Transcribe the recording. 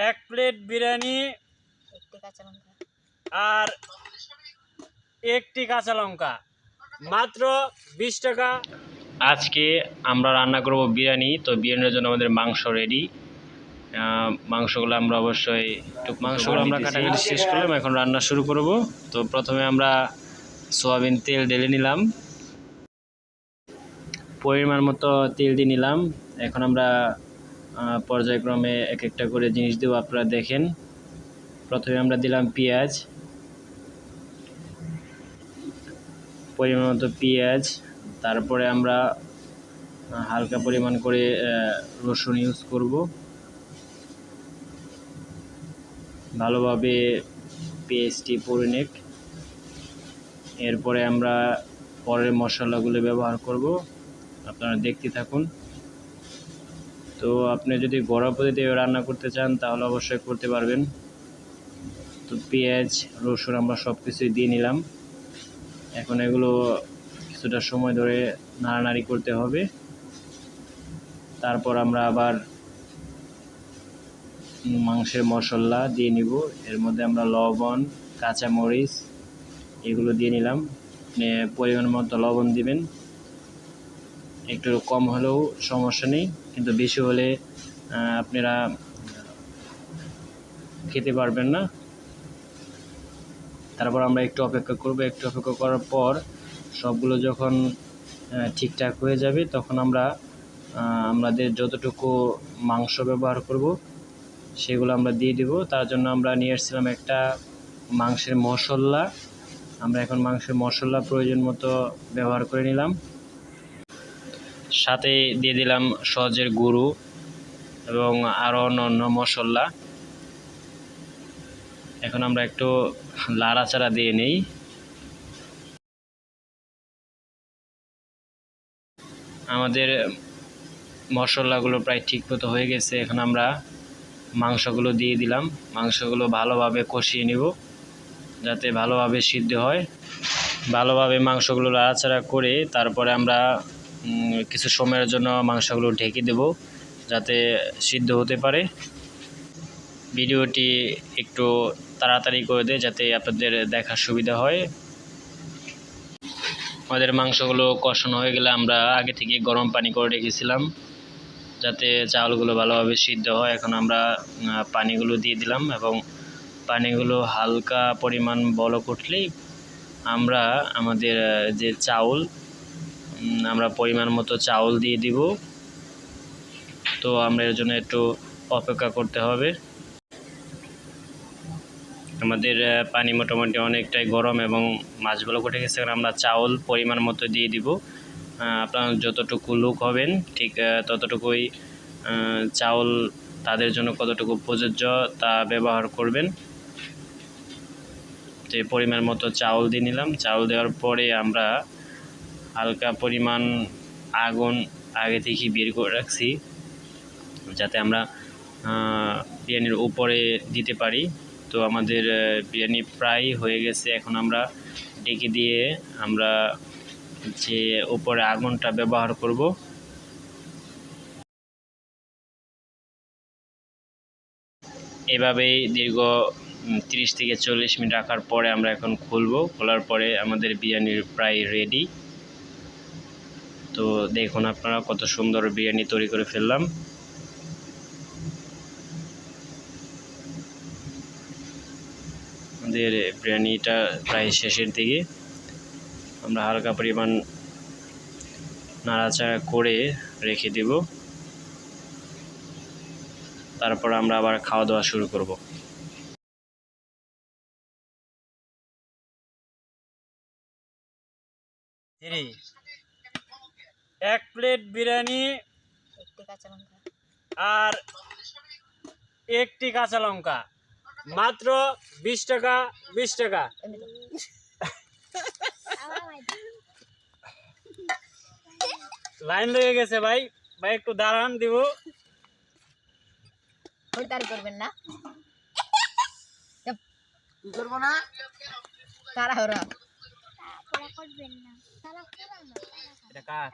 এক প্লেট বিরিয়ানি আর একটি কাঁচা লঙ্কা, মাত্র 20 টাকা। আজকে আমরা রান্না করব বিরিয়ানি। তো বিরিয়ানির জন্য আমাদের মাংস রেডি। মাংসগুলো আমরা অবশ্যই মাংসগুলো আমরা কাটাকাটি শেষ করলাম, এখন রান্না শুরু করব। তো প্রথমে আমরা সয়াবিন তেল ঢেলে নিলাম, পরিমাণ মতো তেল দিয়ে নিলাম। এখন আমরা পর্যায়ক্রমে এক একটা করে জিনিস দেবো, আপনারা দেখেন। প্রথমে আমরা দিলাম পেঁয়াজ, পরিমাণ মতো পেঁয়াজ। তারপরে আমরা হালকা পরিমাণ করে রসুন ইউজ করব। ভালোভাবে পেস্টটি পরে নেক। এরপরে আমরা পরের মশলাগুলো ব্যবহার করব, আপনারা দেখতে থাকুন। তো আপনি যদি ঘরোয়া পদ্ধতিতে রান্না করতে চান তাহলে অবশ্যই করতে পারবেন। তো পেঁয়াজ রসুন আমরা সব কিছুই দিয়ে নিলাম। এখন এগুলো কিছুটা সময় ধরে নাড়ানাড়ি করতে হবে। তারপর আমরা আবার মাংসের মশলা দিয়ে নিব। এর মধ্যে আমরা লবণ, কাঁচামরিচ এগুলো দিয়ে নিলাম। পরিমাণ মতো লবণ দিবেন, একটু কম হলেও সমস্যা নেই, কিন্তু বেশি হলে আপনারা খেতে পারবেন না। তারপর আমরা একটু অপেক্ষা করব। একটু অপেক্ষা করার পর সবগুলো যখন ঠিকঠাক হয়ে যাবে তখন আমরা আমাদের যতটুকু মাংস ব্যবহার করব সেগুলো আমরা দিয়ে দেব। তার জন্য আমরা নিয়ে এসেছিলাম একটা মাংসের মশলা। আমরা এখন মাংসের মশলা প্রয়োজন মতো ব্যবহার করে নিলাম। সাথে দিয়ে দিলাম সজের গুঁড়ো এবং আরও অন্য মশলা। এখন আমরা একটু লাড়াচাড়া দিয়ে নেই। আমাদের মশলাগুলো প্রায় ঠিক মতো হয়ে গেছে। এখন আমরা মাংসগুলো দিয়ে দিলাম। মাংসগুলো ভালোভাবে কষিয়ে নিব যাতে ভালোভাবে সিদ্ধ হয়। ভালোভাবে মাংসগুলো লাড়াচাড়া করে তারপরে আমরা কিছু সময়ের জন্য মাংসগুলো ঢেকে দেব যাতে সিদ্ধ হতে পারে। ভিডিওটি একটু তাড়াতাড়ি করে দেয় যাতে আপনাদের দেখার সুবিধা হয়। আমাদের মাংসগুলো কষানো হয়ে গেলে আমরা আগে থেকে গরম পানি করে রেখেছিলাম যাতে চাউলগুলো ভালোভাবে সিদ্ধ হয়। এখন আমরা পানিগুলো দিয়ে দিলাম এবং পানিগুলো হালকা পরিমাণ বলক উঠলেই আমরা আমাদের যে চাউল, আমরা পরিমাণ মতো চাউল দিয়ে দিব। তো আমরা এর জন্য একটু অপেক্ষা করতে হবে। আমাদের পানি মোটামুটি অনেকটাই গরম এবং মাছগুলো উঠে গেছে। এখন আমরা চাউল পরিমাণ মতো দিয়ে দিব। আপনারা যতটুকু লোক হবেন ঠিক ততটুকুই চাউল তাদের জন্য কতটুকু প্রযোজ্য তা ব্যবহার করবেন। যে পরিমাণ মতো চাউল দিয়ে নিলাম। চাউল দেওয়ার পরে আমরা হালকা পরিমাণ আগুন আগে থেকে বের করে রাখছি যাতে আমরা বিরিয়ানির উপরে দিতে পারি। তো আমাদের বিরিয়ানি প্রায় হয়ে গেছে। এখন আমরা ঢেকে দিয়ে আমরা যে উপরে আগুনটা ব্যবহার করব। এভাবেই দীর্ঘ 30 থেকে 40 মিনিট রাখার পরে আমরা এখন খুলবো। খোলার পরে আমাদের বিরিয়ানির প্রায় রেডি। তো দেখুন আপনারা কত সুন্দর বিরিয়ানি তৈরি করে ফেললাম। আমাদের বিরিয়ানিটা প্রায় শেষের দিকে। আমরা হালকা পরিমাণ নাড়াচাড়া করে রেখে দেব। তারপর আমরা আবার খাওয়া দাওয়া শুরু করব। এক প্লেট বিরিয়ানি আর একটি কাঁচা লঙ্কা, মাত্র 20 টাকা। 20 টাকা। লাইন লেগে গেছে ভাই। ভাই একটু দাঁড়ান, দিব। করবেন না, কি করব না, তাড়াহুড়া করবেন না। এটা কার?